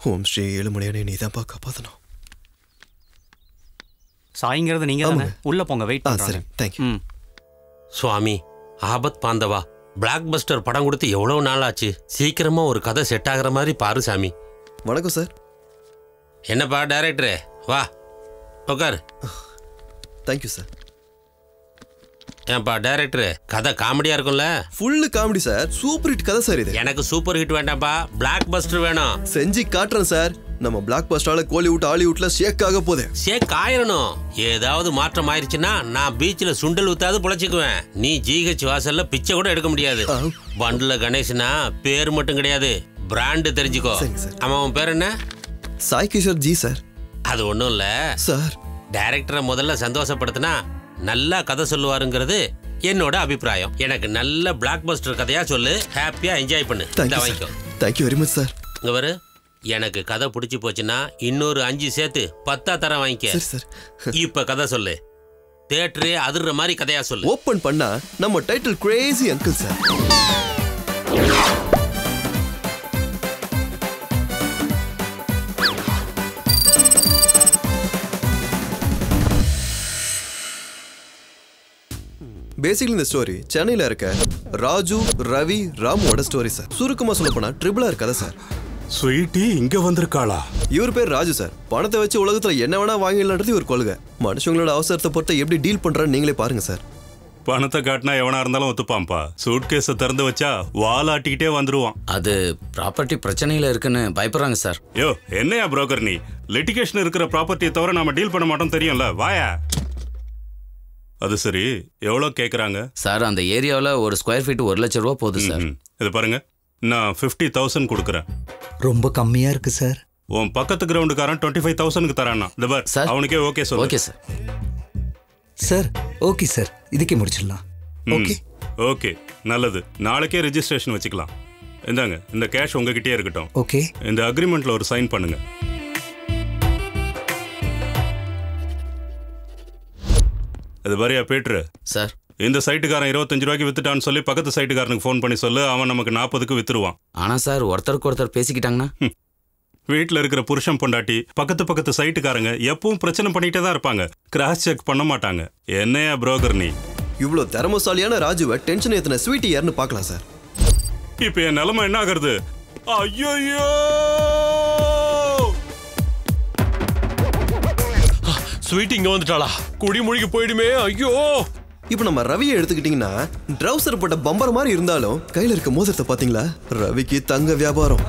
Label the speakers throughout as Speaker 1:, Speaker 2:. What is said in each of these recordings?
Speaker 1: ஓம் ஸ்ரீ ஏழுமலையானே நீதான்ப்பா காப்பாற்றணும்.
Speaker 2: சாய்ங்கிறது நீங்க தானே? உள்ள போங்க, வெயிட் பண்ணுறேன்.
Speaker 1: சரி, தேங்க்யூ.
Speaker 3: சுவாமி, ஆபத் பாந்தவா பிளாக் பஸ்டர் படம் கொடுத்து எவ்வளவு நாள் ஆச்சு. சீக்கிரமா ஒரு கதை செட் ஆகிற மாதிரி பாரு சாமி.
Speaker 1: வணக்கம் சார்.
Speaker 3: என்னப்பா டைரக்டரு, வா உட்கார்.
Speaker 1: Thank you sir.
Speaker 3: ஏன்பா டைரக்டரு, கதை காமெடியா இருக்கும்ல?
Speaker 1: Full comedy sir. Super hit கதை சார் இது.
Speaker 3: எனக்கு சூப்பர் ஹிட் வேண்டாம்ப்பா, பிளாக் பஸ்டர் வேணும்.
Speaker 1: செஞ்சு காட்டுறேன் சார். நம்ம பிளாக் பஸ்டரால கோலிவுட் ஹாலிவுட்ல ஷேக் ஆக போகுது.
Speaker 3: ஷேக் ஆயிரணும். ஏதாவது மாற்றம் ஆயிருச்சுன்னா நான் பீச்சில் சுண்டல் ஊத்தாது புழைச்சிக்குவேன். நீ ஜிஹெச் வாசல்ல பிச்சை கூட எடுக்க முடியாது. பண்டுல கணேசனா பேர் மட்டும் கிடையாது, பிராண்டு தெரிஞ்சுக்கோ. அவன் பேர் என்ன?
Speaker 1: Sai Kishore G sir.
Speaker 3: அது ஒன்றும் இல்லை
Speaker 1: சார்.
Speaker 3: டைரக்டரை முதல்ல சந்தோஷப்படுத்தினா நல்லா கதை சொல்லுவாருங்கிறது என்னோட அபிப்பிராயம். எனக்கு நல்ல பிளாக் பஸ்டர் கதையா சொல்லு, ஹாப்பியா என்ஜாய் பண்ணு. வாங்கிக்கோ.
Speaker 1: Thank you very much sir.
Speaker 3: இங்க வரு, எனக்கு கதை பிடிச்சி போச்சுன்னா இன்னொரு 5 சேர்த்து 10 தரம் வாங்கிக்க. இப்ப கதை சொல்லு, தியேட்டரே அதிர்ற மாதிரி கதையா சொல்லு.
Speaker 1: ஓபன் பண்ணா நம்ம title Crazy uncle sir. Basically இந்த ஸ்டோரி சென்னையில இருக்க ராஜு ரவி ராமுவோட ஸ்டோரி சார். சுருக்கமா சொல்ல போனா ட்ரிபிள் ஆர் கதை சார்.
Speaker 4: ஸ்வீட்டி இங்க வந்திருக்காளா?
Speaker 1: இவர் பேர் ராஜு சார். பணத்தை வச்சு உலகத்துல என்ன வேணா வாங்கிடலான்றது ஒரு கொள்கை. மனுஷங்களோட அவசரத்தை பொறுத்த எப்படி டீல் பண்றான்னு நீங்களே பாருங்க சார்.
Speaker 4: பணத்தை காட்டினா எவனா இருந்தாலும் ஒத்துப்பாம்பா. சூட்கேஸை திறந்து வச்சா வாலாட்டிக்கிட்டே வந்துருவான்.
Speaker 5: அது ப்ராப்பர்ட்டி பிரச்சனையில இருக்குன்னு பயப்படுறாங்க சார்.
Speaker 4: யோ என்னையா புரோக்கர் நீ? லிட்டிகேஷன் இருக்கிற ப்ராப்பர்ட்டியை தவிர நாம டீல் பண்ண மாட்டோம் தெரியும்ல, வாயா. அது சரி, எவ்வளோ கேட்குறாங்க
Speaker 5: சார்? அந்த ஏரியாவில் ஒரு ஸ்கொயர் ஃபீட் 1 லட்சம் ரூபா போகுது சார்.
Speaker 4: இது பாருங்க, நான் 50,000 கொடுக்குறேன்.
Speaker 6: ரொம்ப கம்மியா இருக்கு சார்.
Speaker 4: உன் பக்கத்து கிரவுண்டுக்காரன் 25,000க்கு தரானா? இந்த பார் சார், அவனுக்கே ஓகே சொல்லு.
Speaker 5: Okay sir.
Speaker 6: Sir okay sir, இதுக்கே முடிச்சிடலாம். ஓகே
Speaker 4: ஓகே, நல்லது. நாளைக்கே ரெஜிஸ்ட்ரேஷன் வச்சுக்கலாம். இந்தாங்க, இந்த கேஷ் உங்ககிட்டயே இருக்கட்டும்.
Speaker 6: ஓகே.
Speaker 4: இந்த அக்ரிமெண்ட்ல ஒரு சைன் பண்ணுங்க. அது பாரியா பீட்ரு
Speaker 5: சார்,
Speaker 4: இந்த சைட்டுக்காரன் 25 ரூபாய்க்கு வித்துட்டான்னு சொல்லி பக்கத்து சைட்டுக்காரனுக்கு ஃபோன் பண்ணி சொல்லு, அவன் நமக்கு 40க்கு வித்துருவான்.
Speaker 5: ஆனா சார், ஒருத்தருக்கு ஒருத்தர் பேசிக்கிட்டாங்கன்னா?
Speaker 4: வீட்டில் இருக்கிற புருஷன் பொண்டாட்டி பக்கத்து சைட்டுக்காரங்க எப்பவும் பிரச்சனை பண்ணிட்டே தான் இருப்பாங்க. கிராஸ் செக் பண்ண மாட்டாங்க. என்னையா புரோக்கர் நீ?
Speaker 1: இவ்வளோ திறமசாலியான ராஜுவை டென்ஷன் ஏத்தின ஸ்வீட்டி யாருன்னு பார்க்கலாம் சார்.
Speaker 4: இப்போ என் நிலைமை என்ன ஆகுறது? ஐயோ,
Speaker 7: ஸ்வீட் இங்க வந்துட்டாளா? குடி முழுகி போயிடுமே. ஐயோ.
Speaker 1: இப்போ நம்ம ரவியை எடுத்துக்கிட்டீங்கன்னா ட்ரவுசர் போட்ட பம்பர் மாதிரி இருந்தாலும் கையில இருக்க மோதிரத்தை பாத்தீங்களா? ரவிக்கு தங்க வியாபாரம்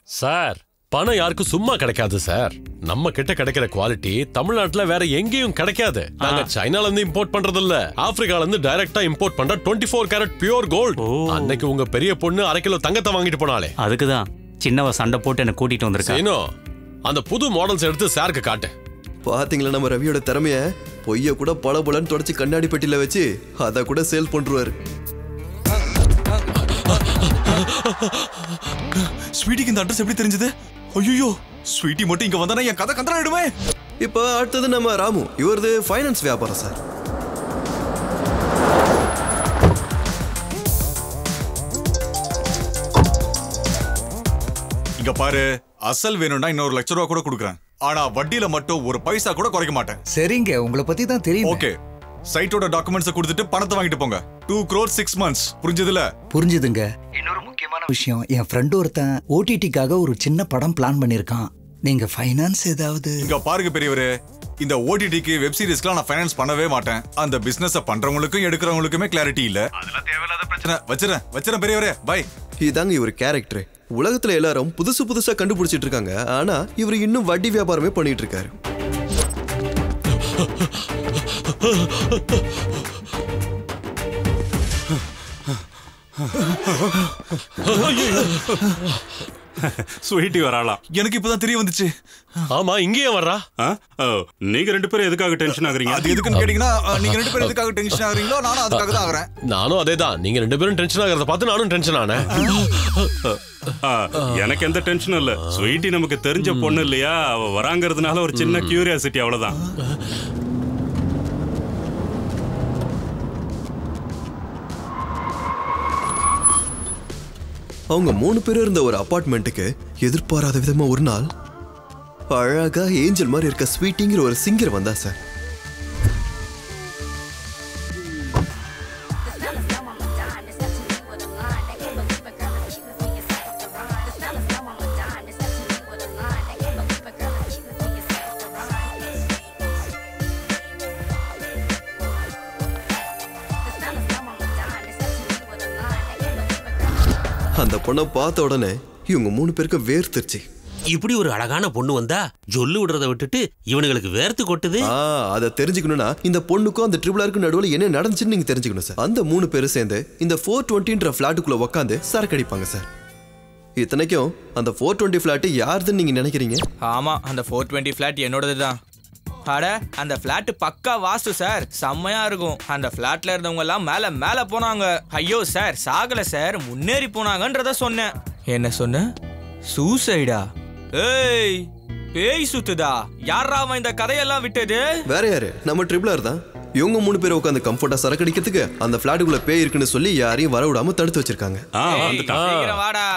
Speaker 7: சார். பணம் யாருக்கும் சும்மா கிடைக்காது சார். நம்ம கிட்ட கிடைக்கிற குவாலிட்டி தமிழ்நாட்டுல வேற எங்கேயும் கிடைக்காது. நாங்க சைனால இருந்து இம்போர்ட் பண்றது இல்ல, ஆப்பிரிக்கால இருந்து டைரக்டா இம்போர்ட் பண்ற 24 கேரட் பியூர் கோல்ட். அன்னைக்கு உங்க பெரிய பொண்ணு 1/2 கிலோ தங்கத்தை வாங்கிட்டு போனாலே,
Speaker 2: அதுக்குதான் சின்னவ சண்டை போட்டு என்ன கூட்டிட்டு வந்திருக்கேன்.
Speaker 7: அந்த புது மாடல்ஸ் எடுத்து சாருக்கு காட்டு.
Speaker 1: பாத்தீங்களா நம்ம ரவியோட திறமைய? பொய்ய கூட பளபளன்னு தொடச்சு கண்ணாடி பெட்டியில வச்சு அத கூட சேல் பண்றாரு.
Speaker 8: ஸ்வீட்டிக்கு இந்த அட்ரஸ் எப்படி தெரிஞ்சது? ஐயோ, ஸ்வீட்டி மட்டும் இங்க வந்தானே என் கதை கந்தறாயிடுமே.
Speaker 1: இப்போ அடுத்தது நம்ம ராமு. இவரது ஃபைனான்ஸ் வியாபாரம் சார்.
Speaker 8: இங்க பாரு, அசல் வேணும்னா இன்னொரு 1 லட்சம் ரூபா கூட கொடுக்குறேன். ஆனா வட்டியில மட்டும் ஒரு பைசா கூட குறைக்க மாட்டேன்.
Speaker 6: சரிங்க, உங்களை பத்தி தான் தெரியும்.
Speaker 8: ஓகே, சைட்டோட டாக்குமெண்ட்ஸ் கொடுத்துட்டு பணத்தை வாங்கிட்டு போங்க. 2 crore 6 months. புரிஞ்சதுல?
Speaker 6: புரிஞ்சுதுங்க. இன்னொரு முக்கியமான விஷயம், என் ஃப்ரெண்ட் ஒருத்தன் ஓடிடிக்காக ஒரு சின்ன படம் பிளான் பண்ணிருக்கான். நீங்க ஃபைனான்ஸ் ஏதாவது?
Speaker 8: இங்க பாருங்க பெரியவரே, இந்த ஓடிடிக்கு வெப் சீரிஸ்க்குலாம் நான் ஃபைனான்ஸ் பண்ணவே மாட்டேன். அந்த பிசினஸ் பண்றவங்களுக்கும் எடுக்கிறவங்களுக்குமே கிளாரிட்டி இல்ல. அதெல்லாம் தேவையில்லாத பிரச்சனை. வச்சிரேன் பெரியவரே, பை.
Speaker 1: இதாங்க இவர் கேரக்டர். உலகத்துல எல்லாரும் புதுசா கண்டுபிடிச்சிட்டு இருக்காங்க. ஆனா இவர் இன்னும் வட்டி வியாபாரமே பண்ணிட்டு இருக்காரு.
Speaker 4: ஸ்வீட்டி வராளா?
Speaker 8: எனக்கு இப்பதான் தெரிய வந்துச்சு.
Speaker 7: ஆமா, இங்கேயே வர்றா.
Speaker 4: நீங்க 2 பேரும் எதுக்காக டென்ஷன் ஆகுறீங்க?
Speaker 8: அது எதுக்குன்னு கேட்டீங்கன்னா, நீங்க 2 பேரும் எதுக்காக டென்ஷன் ஆகுறீங்களோ நானும் அதுக்காக தான் ஆகுறேன்.
Speaker 7: நானும் அதேதான். நீங்க 2 பேரும் டென்ஷன் ஆகிறத பார்த்து நானும் டென்ஷன் ஆனேன்.
Speaker 4: எனக்கு எந்த டென்ஷனும் இல்ல. ஸ்வீட்டி நமக்கு தெரிஞ்ச பொண்ணு இல்லையா, அவ வராங்கிறதுனால ஒரு சின்ன கியூரியாசிட்டி, அவ்வளவுதான்.
Speaker 1: அவங்க 3 பேர் இருந்த ஒரு அபார்ட்மெண்ட்டுக்கு எதிர்பாராத விதமா ஒரு நாள் அழகா ஏஞ்சல் மாதிரி இருக்க ஸ்வீட்டிங்கிற ஒரு சிங்கர் வந்தா சார். அந்த பொண்ணை பார்த்த உடனே இவங்க 3 பேருக்கு வேர்த்துருச்சு.
Speaker 3: இப்படி ஒரு அழகான பொண்ணு வந்தா ஜொல்லு விடுறத விட்டுட்டு இவனுங்களுக்கு வேர்த்து கொட்டுது.
Speaker 1: அதை தெரிஞ்சுக்கணும்னா இந்த பொண்ணுக்கும் அந்த ட்ரிபிளாருக்கும் நடுவில் என்ன நடந்துச்சுன்னு நீங்க தெரிஞ்சுக்கணும் சார். அந்த 3 பேரும் சேர்ந்து இந்த 420ன்ற ஃபிளாட்டுக்குள்ள உட்காந்து சரக்கு அடிப்பாங்க சார். இத்தனைக்கும் அந்த 420 ஃபிளாட் யாருதுன்னு நீங்க நினைக்கிறீங்க?
Speaker 9: ஆமா, அந்த 420 ஃபிளாட் என்னோடது தான். அட, அந்த ஃபிளாட் பக்கா வாஸ்து சார், செம்மையா இருக்கும். அந்த ஃபிளாட்ல இருந்தவங்க எல்லாம் மேல மேல போனாங்க. ஐயோ சார், சாகல சார், முன்னேறி போனாங்கன்றத சொன்னேன். என்ன சொன்ன? சூசைடா? ஏய், பேய் சுத்துதா? யாரா அவன் இந்த கதையெல்லாம் விட்டது?
Speaker 1: வேற யாரு? நம்ம ட்ரிபிளார் தான். இவங்க 3 பேர் உட்காந்து கம்ஃபர்ட்டா சரக்கு அடிக்கிறதுக்கு அந்த ஃபிளாட்டுக்குள்ள பேய் இருக்குன்னு சொல்லி யாரையும் வர விடாம தடுத்து வச்சிருக்காங்க.
Speaker 9: வாடா.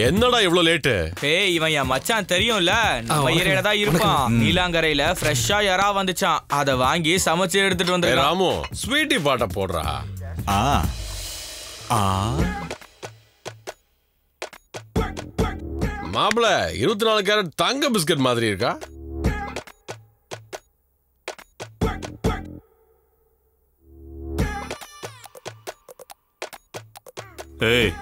Speaker 7: என்னடா இவ்வளவு லேட்டு?
Speaker 9: பேய் இவன் என் மச்சான் தெரியும்ல, நம்ம ஏரியால தான் இருப்பான். நீலாங்கரையில ஃப்ரெஷ்ஷா யாரா வந்துச்சான், அதை வாங்கி சமைச்சு எடுத்துட்டு வந்து.
Speaker 7: ராமு, ஸ்வீட்டி பாட்ட போடுறா. மாப்பிள 24 கேரட் தங்க பிஸ்கட் மாதிரி இருக்கா?
Speaker 4: ஏய்,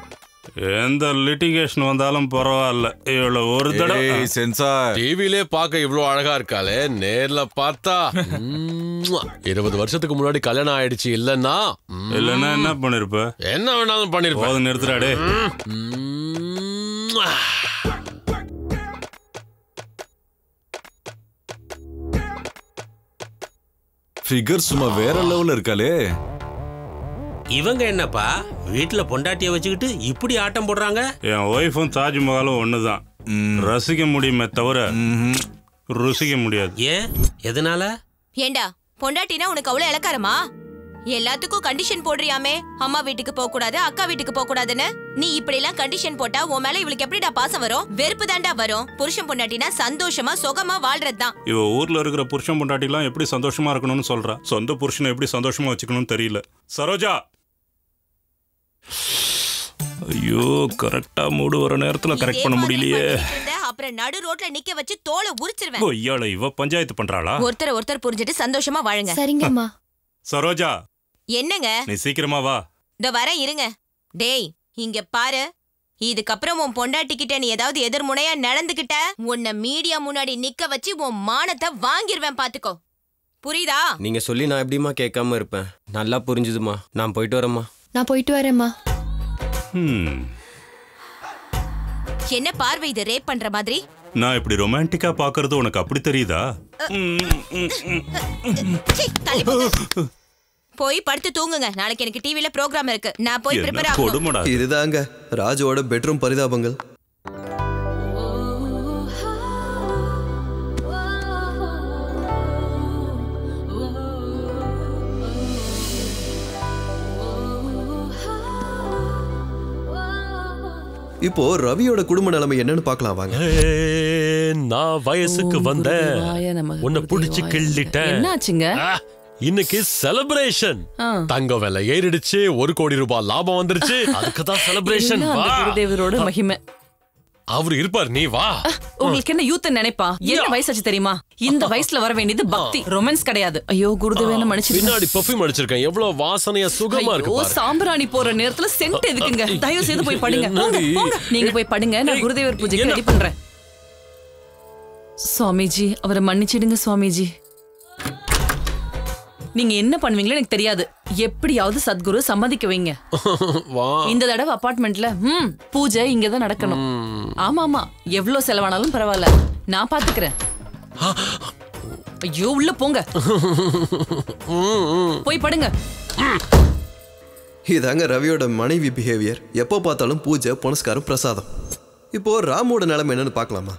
Speaker 4: எந்த லிட்டிகேஷன் வந்தாலும் பரவாயில்ல, இவ்வளவு ஒரு தடவை
Speaker 8: சென்சார்
Speaker 7: டிவிலே பார்க்க இவ்வளவு அழகா இருக்காளே, நேர்ல பார்த்தா 20 வருஷத்துக்கு முன்னாடி கல்யாணம் ஆயிடுச்சு. இல்லன்னா
Speaker 4: என்ன பண்ணிருப்ப?
Speaker 7: என்ன வேணாலும் பண்ணிருப்ப.
Speaker 4: நிறுத்துறாடே.
Speaker 8: ஃபிகர் சும்மா வேற லெவல்ல இருக்காளே.
Speaker 3: இவங்க என்னப்பா வீட்டுல பொண்டாட்டிய வச்சுக்கிட்டு இப்படி ஆட்டம் போடுறாங்க?
Speaker 4: என் ஒய்ஃபும் தாஜ்மஹாலும் ஒண்ணுதான். ரசிக்க முடியுமே தவிர ருசிக்க முடியாது.
Speaker 3: ஏன்? எதனால?
Speaker 10: ஏண்டா, பொண்டாட்டினா உனக்கு அவ்வளவு இலக்காரமா? எல்லாத்துக்கும் கண்டிஷன் போடுறியாமே. அம்மா வீட்டுக்கு போக கூடாது, அக்கா வீட்டுக்கு போக கூடாதுன்னு. நீ இப்படி எல்லாம் கண்டிஷன் போட்டா உன் மேல இவளுக்கு எப்படிடா பாசம் வரும்? வெறுப்பு தாண்டா வரும். புருஷன் பொண்டாட்டினா சந்தோஷமா சுகமா வாழ்றதுதான்.
Speaker 4: இவ ஊர்ல இருக்கிற புருஷன் பொண்டாட்டி எல்லாம் எப்படி சந்தோஷமா இருக்கணும்னு சொல்றா. சொந்த புருஷனை எப்படி சந்தோஷமா வச்சுக்கணும்னு தெரியல. சரோஜா, ஐயோ, கரெக்டா மூடு வர நேரத்துல கரெக்ட் பண்ண முடியலையே.
Speaker 10: அப்புறம் நடு ரோட்ல நிக்க வச்சு தோலை உரிச்சிருவேன்.
Speaker 4: ஐயால இவ பஞ்சாயத்து பண்றாளா?
Speaker 10: ஒருத்தர் புரிஞ்சிட்டு சந்தோஷமா வாழுங்க.
Speaker 11: சரிங்கம்மா.
Speaker 4: சரோஜா,
Speaker 10: என்னங்க?
Speaker 4: நீ சீக்கிரமா வா.
Speaker 10: இந்த வரேன், இருங்க. டேய், இங்க பாரு, இதுக்கப்புறம் உன் பொண்டாட்டி கிட்ட நீ ஏதாவது எதிர்முனையா நடந்துகிட்ட, உன்னை மீடியா முன்னாடி நிக்க வச்சு உன் மானத்தை வாங்கிருவேன், பாத்துக்கோ. புரியுதா?
Speaker 12: நீங்க சொல்லி நான் எப்படிமா கேட்காம இருப்பேன்? நல்லா புரிஞ்சுதுமா. நான் போயிட்டு வரேம்மா.
Speaker 11: நான் போயிட்டு வரேம்மா.
Speaker 10: என்ன பார்வை இது, ரேப் பண்ற மாதிரி?
Speaker 4: நான் இப்படி ரொமான்டிக்கா பாக்குறது உனக்கு அப்படி தெரியுதா?
Speaker 10: போய் படுத்து தூங்குங்க. நாளைக்கு எனக்கு டிவில ப்ரோகிராம் இருக்கு. நான் போய் ப்ரிப்பேர் ஆகணும்.
Speaker 1: இதுதாங்க ராஜுவோட பெட்ரூம் பரிதாபங்கள். இப்போ ரவியோட குடும்ப நிலைமை என்னன்னு பார்க்கலாம் வாங்க.
Speaker 7: நான் வயசுக்கு வந்தேன், உன்னை புடிச்சு கிள்ளிட்டேன்.
Speaker 13: என்னாச்சுங்க?
Speaker 7: இன்னைக்கு செலிப்ரேஷன். தங்க விலை ஏறிடுச்சு, 1 கோடி ரூபாய் லாபம் வந்துருச்சு. அதுக்கு தான் செலிப்ரேஷன்.
Speaker 13: குருதேவரோட மகிமை.
Speaker 7: அவரு இருப்பார், நீ வா.
Speaker 13: உங்களுக்கு என்ன யூத் நினைப்பா? என்ன வயசாச்சு தெரியுமா? இந்த வயசுல வர வேண்டியது பக்தி, ரொமான்ஸ் கிடையாது. ஐயோ குருதேவன மன்னிச்சு.
Speaker 7: பின்னாடி பெர்ஃப்யூம் அடிச்சிருக்கேன், எவ்வளவு வாசனையா சுகமா இருக்கு பாரு.
Speaker 13: சாம்பிராணி போற நேரத்துல சென்ட் எதுக்குங்க? தயவு செய்து போய் படுங்க. நீங்க போய் படுங்க, நான் குருதேவர் பூஜைக்கு ரெடி பண்றேன். சுவாமிஜி, அவரை மன்னிச்சிடுங்க சுவாமிஜி. நீங்க என்ன பண்ணுவீங்களோ எனக்கு தெரியாது. எப்படியாவது சத்குரு சம்மதிக்க வைங்க. இந்த தடவை அபார்ட்மெண்ட்ல பூஜை இங்கதான் நடக்கணும். ஆமா ஆமா, எவ்வளவு செலவானாலும் பரவாயில்ல, நான் பாத்துக்கிறேன். ஐயோ, உள்ள போங்க, போய் படுங்க.
Speaker 1: இதாங்க ரவியோட மனைவி பிஹேவியர். எப்போ பார்த்தாலும் பூஜை, புனஸ்காரம், பிரசாதம். இப்போ ராமோட நிலைமை என்னன்னு பார்க்கலாமா?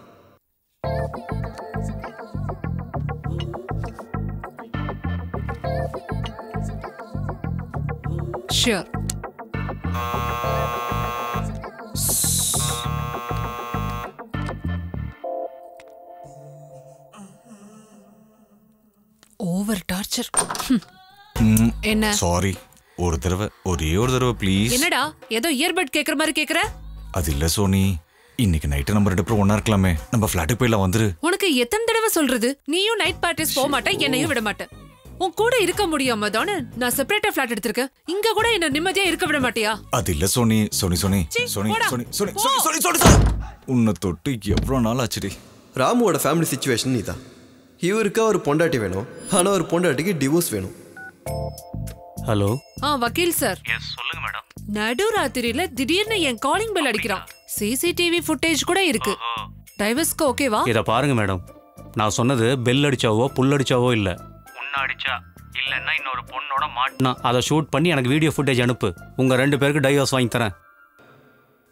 Speaker 11: Sure. Over torture. என்ன?
Speaker 8: சாரி, ஒரு தடவை ப்ளீஸ்.
Speaker 11: என்னடா ஏதோ இயர்பட் கேக்குற மாதிரி கேக்குற?
Speaker 8: அது இல்ல சோனி, இன்னைக்கு நைட்டு நம்ம 2 பேரும் ஒண்ணா இருக்கலாமே. நம்ம ஃபிளாட்டுக்கு போயிடலாம், வந்துரு.
Speaker 11: உனக்கு எத்தனை தடவை சொல்றது? நீயும் நைட் பார்ட்டிஸ் போக மாட்டேன், என்னையும் விட மாட்டேன். உன் கூட இருக்க முடியாம தானே நான் செப்பரேட்டா ஃபிளாட் எடுத்திருக்கேன். இங்க கூட என்ன நிம்மதியா இருக்க விட மாட்டியா?
Speaker 8: அது இல்ல சோனி. உன்னை தொட்டு எவ்வளவு நாள் ஆச்சுடி.
Speaker 1: ராமுவோட ஃபேமிலி சிச்சுவேஷன் நீதான். இவருக்கு ஒரு பொண்டாட்டி வேணும், ஆனா ஒரு பொண்டாட்டிக்கு டிவோர்ஸ் வேணும்.
Speaker 2: ஹலோ.
Speaker 11: வக்கீல் சார்.
Speaker 2: எஸ், சொல்லுங்க மேடம்.
Speaker 11: நடுராத்திரியில திடீர்னு என் காலிங் பெல் அடிக்கிறான். சிசிடிவி ஃபுட்டேஜ் கூட இருக்கு. டைவர்ஸ்க்கு ஓகேவா?
Speaker 2: இத பாருங்க மேடம், நான் சொன்னது பெல் அடிச்சாவோ புல் அடிச்சாவோ இல்ல. உன்ன அடிச்சா இல்லன்னா இன்னொரு பொண்ணோட மாட்டினா அதை ஷூட் பண்ணி எனக்கு வீடியோ ஃபுட்டேஜ் அனுப்பு. உங்க 2 பேருக்கு டைவர்ஸ் வாங்கி தரேன்.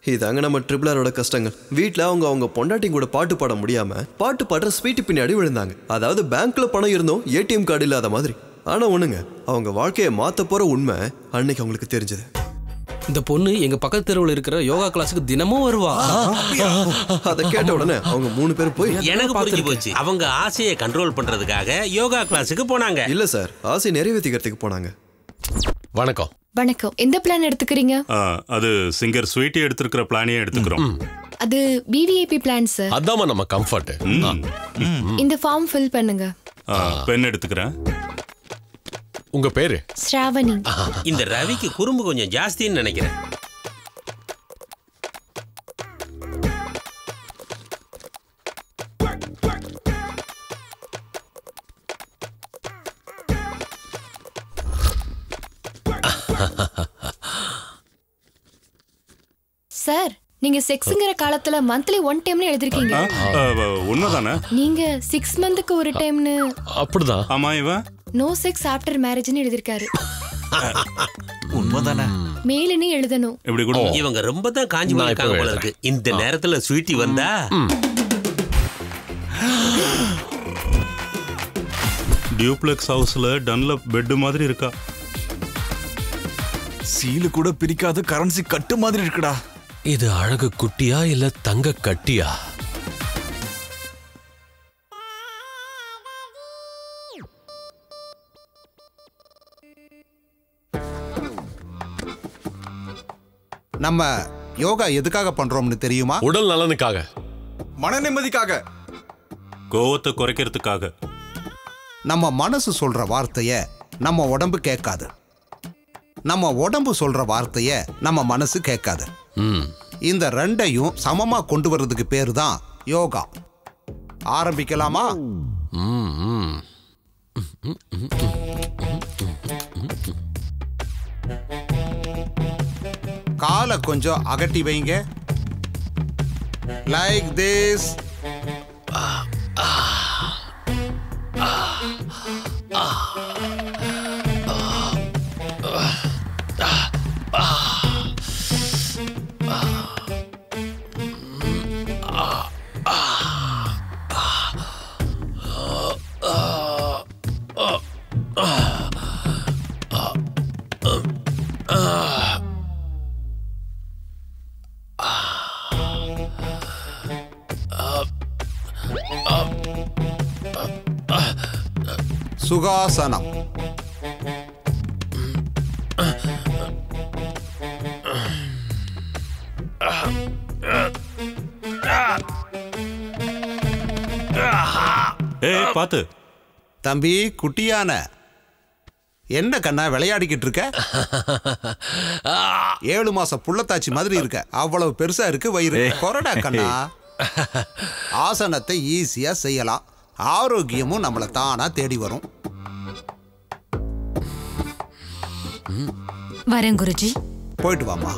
Speaker 1: இதாங்க நம்ம ட்ரிபிளரோட கஷ்டங்கள். வீட்டில் அவங்க பொண்டாட்டி கூட பாட்டு பாட முடியாம பாட்டு பாடுற ஸ்வீட்டு பின்னாடி விழுந்தாங்க. அதாவது பேங்க்ல பணம் இருந்தும் ஏடிஎம் கார்டு இல்லாத மாதிரி. ஆனா ஒண்ணுங்க, அவங்க வாழ்க்கையை மாத்த போற உண்மை அன்னைக்கு அவங்களுக்கு தெரிஞ்சது.
Speaker 12: இந்த பொண்ணு எங்க பக்கத்து தெருவில் இருக்கிற யோகா கிளாஸுக்கு தினமும் வருவா.
Speaker 1: அதை கேட்ட உடனே அவங்க 3 பேர் போய்
Speaker 3: எனக்கு புரிஞ்சு போச்சு. அவங்க ஆசையை கண்ட்ரோல் பண்றதுக்காக யோகா கிளாஸுக்கு போனாங்க.
Speaker 1: இல்ல சார், ஆசை நிறைவேற்றிக்கிறதுக்கு போனாங்க.
Speaker 7: வணக்கம்.
Speaker 14: வணக்கம். எந்த பிளான் எடுத்துக்கிறீங்க?
Speaker 4: அது சிங்கர் ஸ்வீட்டி எடுத்துக்கிற பிளானே எடுத்துக்கிறோம்.
Speaker 14: அது விவிஐபி பிளான் சார்.
Speaker 7: அதாம நம்ம கம்ஃபர்ட்.
Speaker 14: இந்த ஃபார்ம் ஃபில் பண்ணுங்க.
Speaker 4: பென் எடுத்துக்கிறேன்.
Speaker 7: உங்க பேரு?
Speaker 14: ஸ்ராவணி.
Speaker 3: இந்த ரவிக்கு குறும்பு கொஞ்சம் ஜாஸ்தின்னு நினைக்கிறேன்.
Speaker 14: சார், நீங்க செக்ஸ்ங்கற காலத்துல மந்த்லி 1 டைம்னு எழுதிருக்கீங்க.
Speaker 4: உண்மைதானே?
Speaker 14: நீங்க 6 மந்த்க்கு ஒரு டைம்னு.
Speaker 7: அப்படிதான்.
Speaker 4: ஆமா, இவன்
Speaker 14: நோ செக்ஸ் ஆஃப்டர் மேரேஜ்னு எழுதிருக்காரு.
Speaker 8: உண்மைதானே?
Speaker 14: மேலனே எழுதணும்.
Speaker 4: இப்படி கூட
Speaker 3: இவங்க ரொம்ப தான் காஞ்சி போயிருக்காங்க போல இருக்கு. இந்த நேரத்துல ஸ்வீட்டி வந்தா
Speaker 4: டியூப்ளெக்ஸ் ஹவுஸ்ல டன்லப் பெட் மாதிரி இருக்கா.
Speaker 8: சீலு கூட பிரிக்காத கரன்சி கட்டு மாதிரி இருக்குடா.
Speaker 7: இது அழகு குட்டியா இல்ல தங்க கட்டியா?
Speaker 15: நம்ம யோகா எதுக்காக பண்றோம்னு தெரியுமா?
Speaker 7: உடல் நலனுக்காக,
Speaker 8: மன நிம்மதிக்காக,
Speaker 4: கோவத்தை குறைக்கிறதுக்காக.
Speaker 15: நம்ம மனசு சொல்ற வார்த்தைய நம்ம உடம்பு கேட்காது. நம்ம உடம்பு சொல்ற வார்த்தைய நம்ம மனசு கேட்காது. இந்த 2ஐயும் சமமா கொண்டு வர்றதுக்கு பேரு தான் யோகா. ஆரம்பிக்கலாமா? காலை கொஞ்சம் அகட்டி வைங்க. Like this. சுகாசனம்.
Speaker 4: பாத்து
Speaker 15: தம்பி, குட்டியான என்ன கண்ணா விளையாடிக்கிட்டு இருக்க? 7 மாச புள்ளத்தாச்சி மாதிரி இருக்க. அவ்வளவு பெருசா இருக்கு வயிறு. கொரடா கண்ணா. ஆசனத்தை ஈஸியா செய்யலாம். ஆரோக்கியமும் நம்மளை தானா தேடி வரும்.
Speaker 10: வரேன் குருஜி.
Speaker 15: போயிட்டு வாமா.